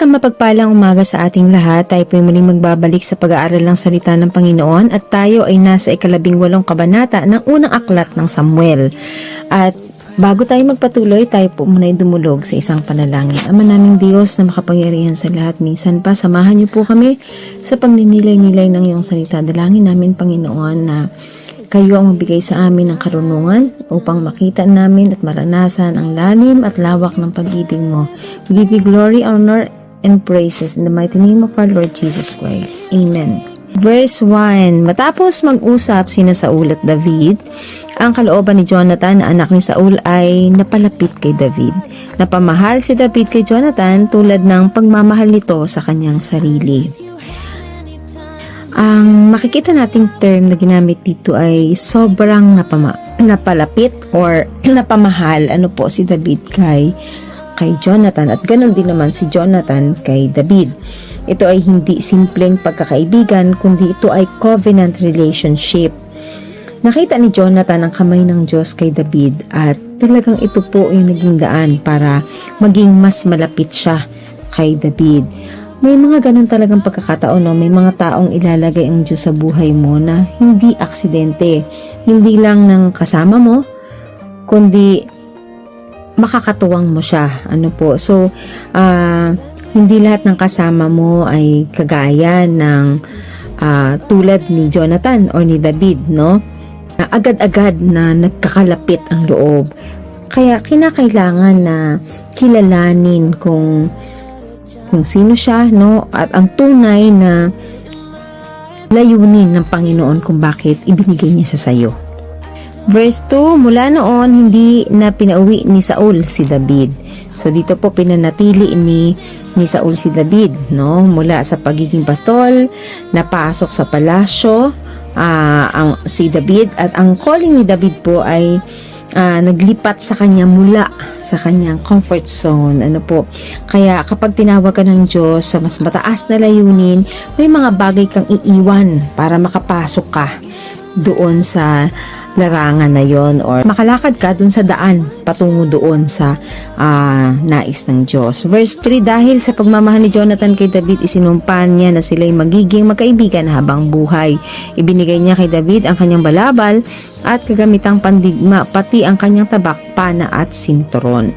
Isang mapagpalang umaga sa ating lahat. Tayo po'y muling magbabalik sa pag-aaral ng salita ng Panginoon at tayo ay nasa 18 kabanata ng unang aklat ng Samuel. At bago tayo magpatuloy, tayo po muna'y dumulog sa isang panalangin. Ama naming Diyos na makapangyarihan sa lahat, minsan pa samahan niyo po kami sa pagninilay-nilay ng iyong salita. Dalangin namin, Panginoon, na kayo ang magbigay sa amin ng karunungan upang makita namin at maranasan ang lalim at lawak ng pag-ibig mo. We give you glory, honor, and praises in the mighty name of our Lord Jesus Christ. Amen. Verse 1. Matapos mag-usap sina Saul at David, ang kalooban ni Jonathan na anak ni Saul ay napalapit kay David. Napamahal si David kay Jonathan tulad ng pagmamahal nito sa kanyang sarili. Ang makikita nating term na ginamit dito ay sobrang napalapit or napamahal si David kay Jonathan at ganoon din naman si Jonathan kay David. Ito ay hindi simpleng pagkakaibigan kundi ito ay covenant relationship. Nakita ni Jonathan ang kamay ng Diyos kay David at talagang ito po yung naging daan para maging mas malapit siya kay David. May mga ganun talagang pagkakataon, no? May mga taong ilalagay ang Diyos sa buhay mo na hindi aksidente. Hindi lang ng kasama mo, kundi makakatuwang mo siya. So, hindi lahat ng kasama mo ay kagaya ng tulad ni Jonathan or ni David, no? Agad-agad na nagkakalapit ang loob. Kaya kinakailangan na kilalanin kung sino siya, no? At ang tunay na layunin ng Panginoon kung bakit ibinigay niya siya sa iyo. Verse 2, mula noon hindi na pinauwi ni Saul si David. So dito po pinanatili ni Saul si David, no? Mula sa pagiging pastol, napasok sa palasyo si David at ang calling ni David po ay naglipat sa kanya mula sa kanyang comfort zone. Kaya kapag tinawag ka ng Diyos sa mas mataas na layunin, may mga bagay kang iiwan para makapasok ka doon sa larangan na yon or makalakad ka doon sa daan patungo doon sa nais ng Diyos. Verse 3, dahil sa pagmamahal ni Jonathan kay David, isinumpan niya na sila'y magiging magkaibigan habang buhay. Ibinigay niya kay David ang kanyang balabal at kagamitang pandigma, pati ang kanyang tabak, pana at sinturon.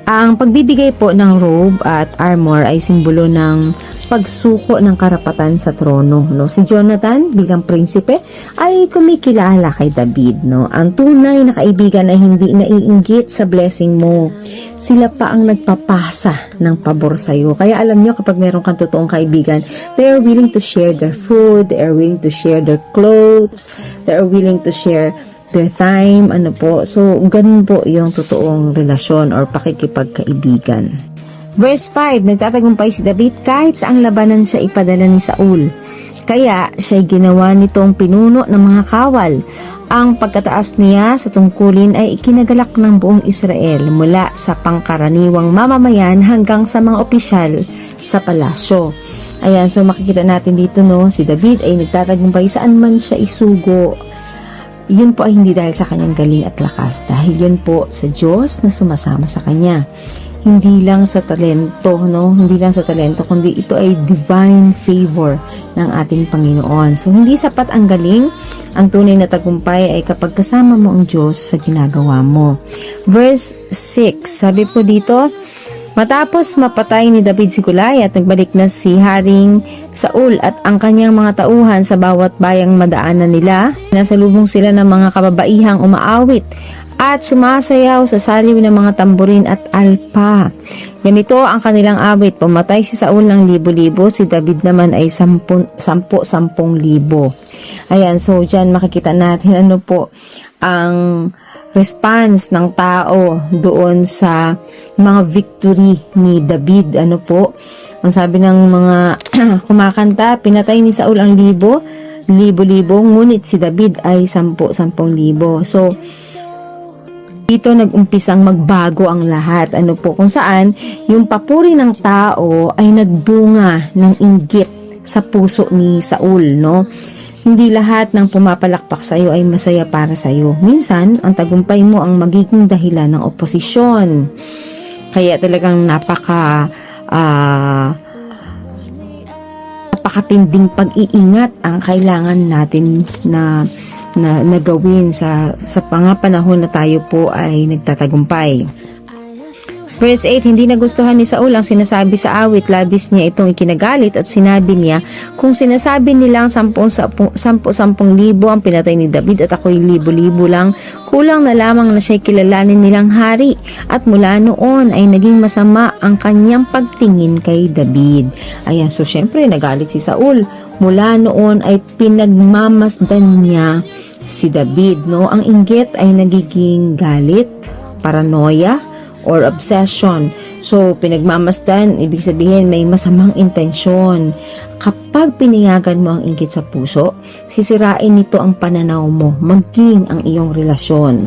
Ang pagbibigay po ng robe at armor ay simbolo ng pagsuko ng karapatan sa trono, no? Si Jonathan bilang prinsipe ay kumikilala kay David, no? Ang tunay na kaibigan ay hindi naiinggit sa blessing mo. Sila pa ang nagpapasa ng pabor sa iyo. Kaya alam nyo, kapag meron kang totoong kaibigan, they are willing to share their food, they are willing to share their clothes, they are willing to share their time, So, ganun po yung totoong relasyon or pakikipagkaibigan. Verse 5, nagtatagumpay si David kahit sa ang labanan siya ipadala ni Saul. Kaya, siya'y ginawa nitong pinuno ng mga kawal. Ang pagkataas niya sa tungkulin ay ikinagalak ng buong Israel mula sa pangkaraniwang mamamayan hanggang sa mga opisyal sa palasyo. Ayan, so makikita natin dito, no, si David ay nagtatagumpay saan man siya isugo. Yun po ay hindi dahil sa kanyang galing at lakas, dahil yun po sa Diyos na sumasama sa kanya. Hindi lang sa talento, no? Hindi lang sa talento, kundi ito ay divine favor ng ating Panginoon. So, hindi sapat ang galing. Ang tunay na tagumpay ay kapag kasama mo ang Diyos sa ginagawa mo. Verse 6, sabi po dito, matapos mapatay ni David si Goliath, nagbalik na si Haring Saul at ang kanyang mga tauhan sa bawat bayang madaanan nila. Nasalubong sila ng mga kababaihang umaawit at sumasayaw sa saliw ng mga tamburin at alpa. Ganito ang kanilang awit. Pumatay si Saul ng libo-libo, si David naman ay 10,000. Ayan, so dyan makikita natin ang response ng tao doon sa mga victory ni David. Ang sabi ng mga kumakanta, pinatay ni Saul ang libo-libo, ngunit si David ay 10,000. So, dito nag-umpisang magbago ang lahat. Kung saan yung papuri ng tao ay nagbunga ng inggit sa puso ni Saul, no? Hindi lahat ng pumapalakpak sa iyo ay masaya para sa iyo. Minsan, ang tagumpay mo ang magiging dahilan ng oposisyon. Kaya talagang napakatinding pag-iingat ang kailangan natin na gawin sa panahon na tayo po ay nagtatagumpay. Verse 8, hindi nagustuhan ni Saul ang sinasabi sa awit, labis niya itong ikinagalit at sinabi niya, kung sinasabi nilang 10,000 ang pinatay ni David at ako'y libo-libo lang, kulang na lamang na siya'y kilalanin nilang hari. At mula noon ay naging masama ang kanyang pagtingin kay David. Ayan, so syempre nagalit si Saul. Mula noon ay pinagmamasdan niya si David, no? Ang inggit ay nagiging galit, paranoia, or obsession. So, pinagmamasdan, ibig sabihin may masamang intensyon. Kapag pinayagan mo ang inggit sa puso, sisirain nito ang pananaw mo, maging ang iyong relasyon.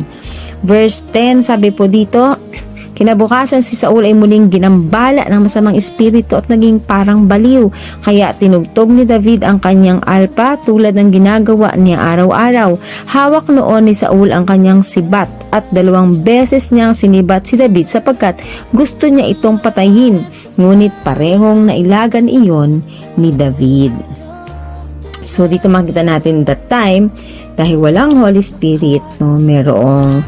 Verse 10, sabi po dito, kinabukasan si Saul ay muling ginambala ng masamang espiritu at naging parang baliw. Kaya tinugtog ni David ang kanyang alpa tulad ng ginagawa niya araw-araw. Hawak noon ni Saul ang kanyang sibat at 2 beses niyang sinibat si David sapagkat gusto niya itong patayin. Ngunit parehong nailagan iyon ni David. So dito makita natin that time, dahil walang Holy Spirit, no, merong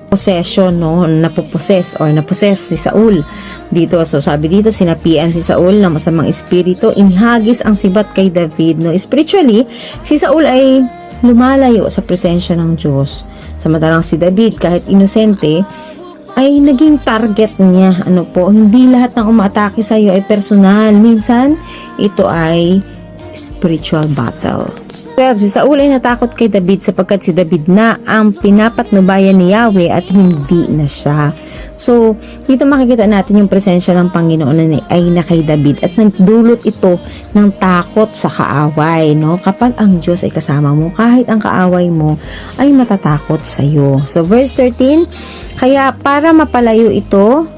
possession, no, napoposes or naposes si Saul dito. So sabi dito, sinapian si Saul ng masamang espiritu, inhagis ang sibat kay David, no. Spiritually, si Saul ay lumalayo sa presensya ng Diyos, samantalang si David, kahit inosente, ay naging target niya. Ano po, hindi lahat ng umaatake sa iyo ay personal, minsan ito ay spiritual battle. 12. Si Saul ay natakot kay David sapagkat si David na ang pinapatnubayan ni Yahweh at hindi na siya. So, dito makikita natin yung presensya ng Panginoon ay na kay David at nagdulot ito ng takot sa kaaway, no? Kapag ang Diyos ay kasama mo, kahit ang kaaway mo ay matatakot sa iyo. So, verse 13, kaya para mapalayo ito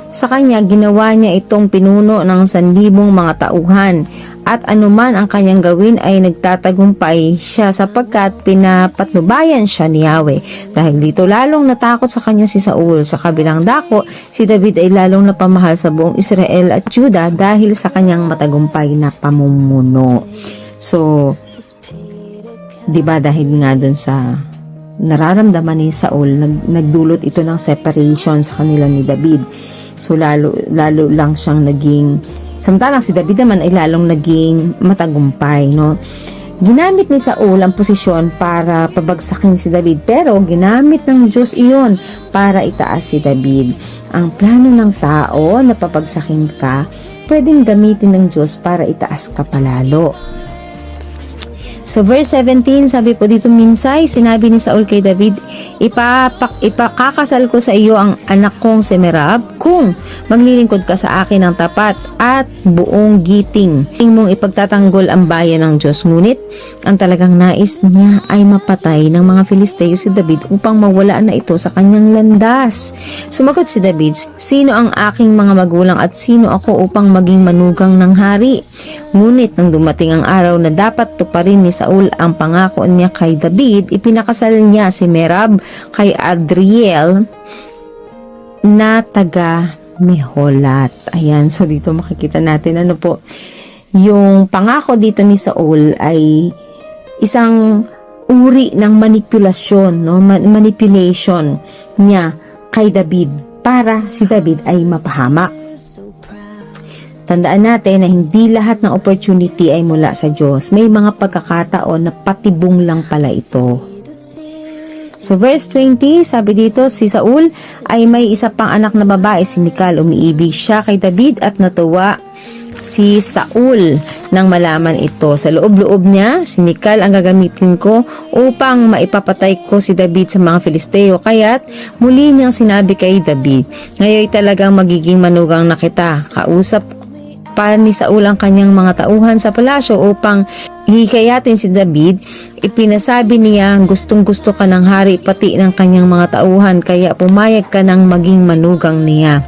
sa kanya, ginawa niya itong pinuno ng 1,000 mga tauhan. At anuman ang kanyang gawin ay nagtatagumpay siya sapagkat pinapatnubayan siya ni Yahweh. Dahil dito lalong natakot sa kanya si Saul. Sa kabilang dako, si David ay lalong napamahal sa buong Israel at Judah dahil sa kanyang matagumpay na pamumuno. So, diba dahil nga dun sa nararamdaman ni Saul, nagdulot ito ng separation sa kanila ni David. So, lalo lang siyang naging, samantalang si David naman ay lalong naging matagumpay, no? Ginamit ni Saul ang posisyon para pabagsakin si David, pero ginamit ng Diyos iyon para itaas si David. Ang plano ng tao na papagsakin ka, pwedeng gamitin ng Diyos para itaas ka palalo. So verse 17, sabi po dito, minsay sinabi ni Saul kay David, ipakakasal ko sa iyo ang anak kong si Merab kung maglilingkod ka sa akin ng tapat at buong giting. Mong ipagtatanggol ang bayan ng Diyos. Ngunit ang talagang nais niya ay mapatay ng mga Filisteo si David upang mawala na ito sa kanyang landas. Sumagot si David, sino ang aking mga magulang at sino ako upang maging manugang ng hari? Ngunit nang dumating ang araw na dapat tuparin ni Saul ang pangako niya kay David, ipinakasal niya si Merab kay Adriel na taga Meholat. Ayan, so dito makikita natin ano po, yung pangako dito ni Saul ay isang uri ng manipulasyon, no? Manipulation niya kay David para si David ay mapahamak. Tandaan natin na hindi lahat ng opportunity ay mula sa Diyos. May mga pagkakataon na patibong lang pala ito. So verse 20, sabi dito, si Saul ay may isa pang anak na babae, si Michal. Umiibig siya kay David at natuwa si Saul nang malaman ito. Sa loob-loob niya, si Michal ang gagamitin ko upang maipapatay ko si David sa mga Filisteo. Kaya't muli niyang sinabi kay David, ngayon talagang magiging manugang na kita. Kausap pa ni Saul ang kanyang mga tauhan sa palasyo upang hikayatin si David. Ipinasabi niya, gustong-gusto ka ng hari pati ng kanyang mga tauhan, kaya pumayag ka ng maging manugang niya.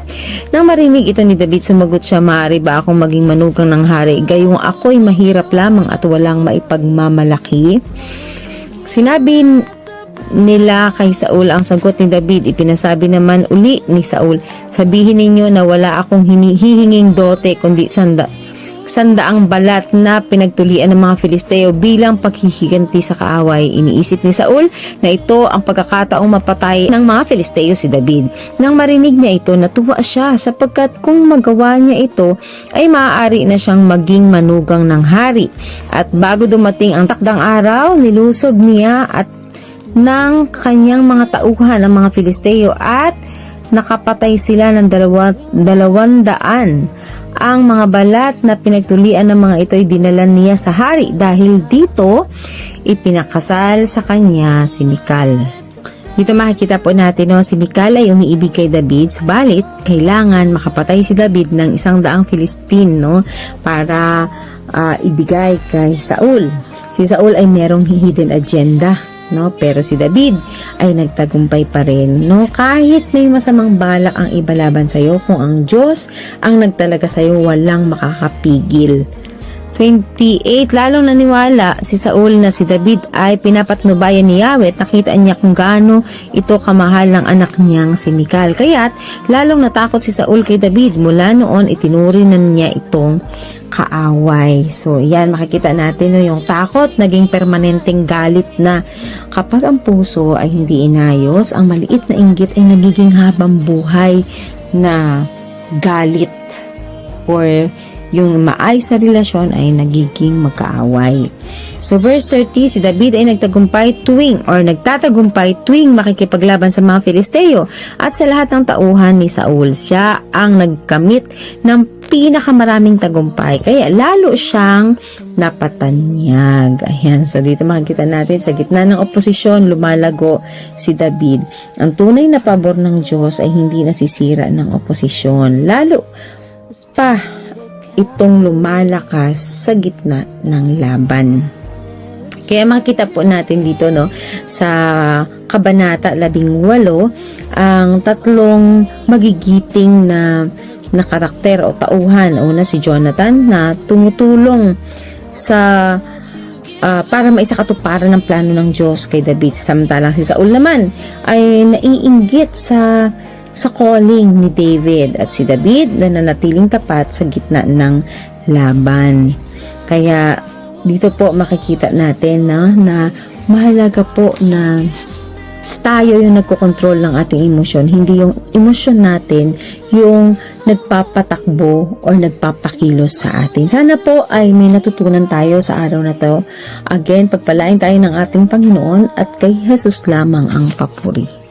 Nang marinig ito ni David, sumagot siya, maaari ba akong maging manugang ng hari? Gayong ako'y mahirap lamang at walang maipagmamalaki. Sinabi nila kay Saul ang sagot ni David. Ipinasabi naman uli ni Saul, sabihin ninyo na wala akong hihinging dote kundi sandaang balat na pinagtulian ng mga Filisteo bilang paghihiganti sa kaaway. Iniisip ni Saul na ito ang pagkakataong mapatay ng mga Filisteo si David. Nang marinig niya ito, natuwa siya sapagkat kung magawa niya ito ay maaari na siyang maging manugang ng hari. At bago dumating ang takdang araw, nilusob niya at ng kanyang mga tauhan ng mga Filisteo at nakapatay sila ng 200. Ang mga balat na pinagtulian ng mga ito ay dinala niya sa hari dahil dito ipinakasal sa kanya si Mikal. Dito makikita po natin si Mikal ay umiibig kay David, subalit kailangan makapatay si David ng 100 Filistin para ibigay kay Saul. Si Saul ay merong hidden agenda, pero si David ay nagtagumpay pa rin, kahit may masamang balak ang iba laban sa iyo, kung ang Diyos ang nagtalaga sa iyo, walang makakapigil. 28, lalong naniwala si Saul na si David ay pinapatnubayan ni Yahweh at nakita niya kung gaano ito kamahal ng anak niyang si Mikal. Kaya't lalong natakot si Saul kay David. Mula noon itinuri na niya itong kaaway. So yan, makikita natin yung takot naging permanenteng galit na. Kapag ang puso ay hindi inayos, ang maliit na inggit ay nagiging habang buhay na galit, or yung maayos sa relasyon ay nagiging magkaaway. So verse 30, si David ay nagtatagumpay tuwing makikipaglaban sa mga Filisteo at sa lahat ng tauhan ni Saul. Siya ang nagkamit ng pinakamaraming tagumpay, kaya lalo siyang napatanyag. Ayan, so dito makikita natin sa gitna ng oposisyon, lumalago si David. Ang tunay na pabor ng Diyos ay hindi nasisira ng oposisyon, lalo pa itong lumalakas sa gitna ng laban. Kaya makita po natin dito sa Kabanata 18 ang tatlong magigiting na karakter o tauhan. Una, si Jonathan na tumutulong sa para maisakatuparan ng plano ng Diyos kay David. Samantalang si Saul naman ay naiinggit sa calling ni David, at si David na nanatiling tapat sa gitna ng laban. Kaya dito po makikita natin na mahalaga po na tayo yung nagkokontrol ng ating emosyon, hindi yung emosyon natin yung nagpapatakbo or nagpapakilos sa atin. Sana po ay may natutunan tayo sa araw na to. Again, pagpalain tayo ng ating Panginoon at kay Jesus lamang ang papuri.